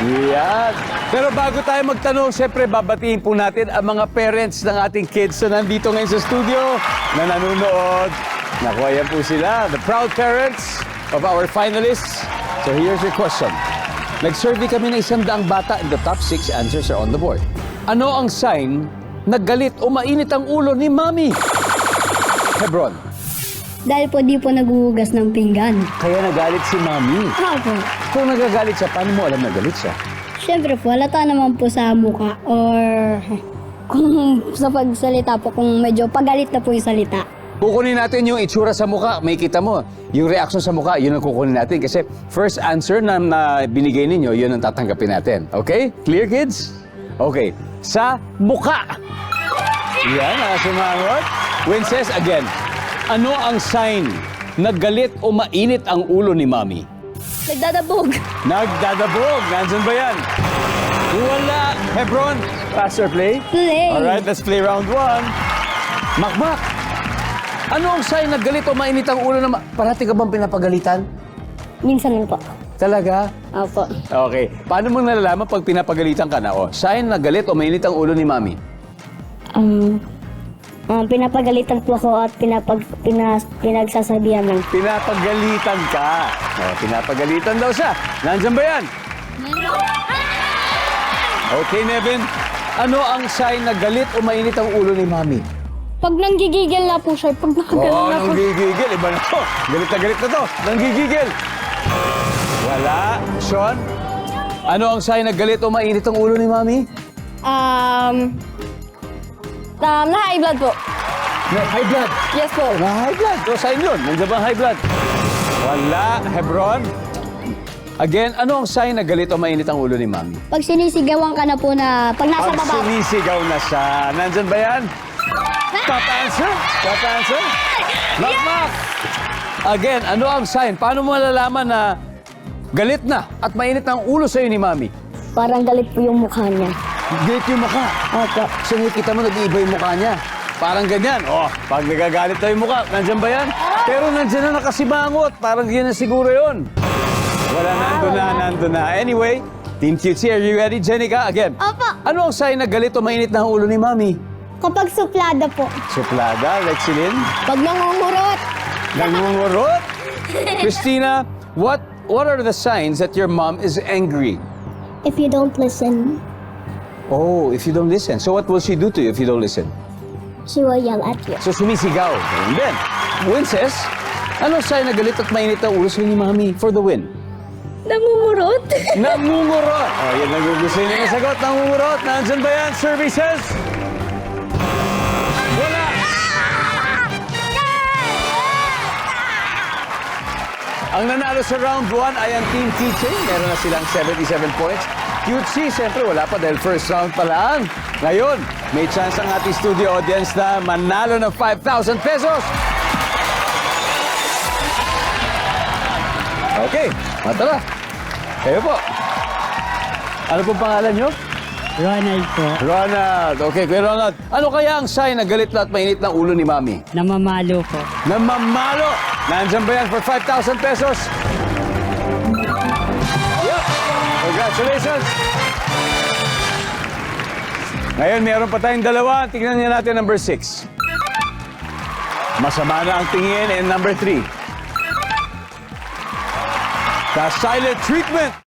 Yan. Pero bago tayo magtanong, siyempre babatiin po natin ang mga parents ng ating kids na nandito ngayon sa studio, na nanonood. Naku, ayan po sila, the proud parents of our finalists. So here's your question. Nag-survey kami ng 100 bata and the top 6 answers are on the board. Ano ang sign na galit o mainit ang ulo ni Mami? Hebron. Dahil po di po naguhugas ng pinggan. Kaya nagalit si Mami. Opo. Kung nagagalit siya, paano mo alam na galit siya? Siyempre po, halata naman po sa mukha or kung sa pagsalita po, kung medyo pagalit na po yung salita. Kukunin natin yung itsura sa mukha. May kita mo. Yung reaction sa mukha, yun ang kukunin natin. Kasi first answer na binigay ninyo, yun ang tatanggapin natin. Okay? Clear, kids? Okay. Sa mukha. Yan, nakasumangot. Winces, again. Ano ang sign na galit o mainit ang ulo ni Mami? Nagdadabog. Nagdadabog. Nandun ba yan? Wala. Hebron, pass or play? Play. Alright, let's play round 1. Makmak. Ano ang sign na galit o mainit ang ulo na parati ka bang pinapagalitan? Minsan lang po. Talaga? Opo. Okay. Paano mo nalalaman pag pinapagalitan ka na? O, sign na galit o mainit ang ulo ni Mami? Pinapagalitan po ako at pinagsasabihan lang. Pinapagalitan ka. O, pinapagalitan daw siya. Nandyan ba yan? Okay, Nevin. Ano ang sign na galit o mainit ang ulo ni Mami? Pag nanggigigil na po siya, pag nakagalan Oh, na po. nanggigigil. Iba na to. Galit na to. Nanggigigil. Wala. Sean? Ano ang sign na galit o mainit ang ulo ni Mami? Na high blood po. High blood. Yes po. High blood. O, sign yun. Nandiyan ba ang high blood? Wala. Hebron? Again, ano ang sign na galit o mainit ang ulo ni Mami? Pag sinisigawan ka na po na, pag nasa Pag baba. sinisigaw na siya. Nandyan ba yan? Top answer? Top answer? Makmak! Again, ano ang sign? Paano mo malalaman na galit na at mainit na ang ulo sa'yo ni Mami? Parang galit po yung mukha niya. Galit yung mukha. Opo. So, nakikita mo nag-iiba yung mukha niya. Parang ganyan. Oh, pag nagagalit na yung mukha, nandyan ba yan? Pero nandyan na nakasimangot. Parang yan na siguro yun. Wala, nandun na. Anyway, Team Cutesy, are you ready? Jenica, again. Opo. Ano ang sign na galit o mainit na ang ulo ni Mami? Kapag suplada po. Suplada, Lexilin. Pag nangungurot. Nangungurot. Christina, what are the signs that your mom is angry? If you don't listen, Oh, if you don't listen. So what will she do to you if you don't listen? she will yell at you. So sumisigaw. And then, Winces, ano sign na galit at mainit ang ulo sa'yo ni Mami for the win? Nangungurot? Nangungurot. Oh, yan nagugusto niya na sagot. Nangungurot. Nandyan ba yan? Services? Wala. Ang nanalo sa round 1 ay ang Team Teaching. Meron na silang 77 points. Cutesy, siyempre wala pa dahil first round pa lang. Ngayon, may chance ang ating studio audience na manalo ng 5,000 pesos. Okay, matara. Kayo po. Ano pong pangalan nyo? Ronald po, Ronald. Okay, Kuya Ronald. Ano kaya ang sign na galit na at mainit ng ulo ni Mami? namamalo po. Namamalo! Nandyan ba yan for 5,000 pesos? Yep. Congratulations! Ngayon, meron pa tayong dalawa. Tingnan niya natin number 6. Masama na ang tingin. And number 3. The silent treatment.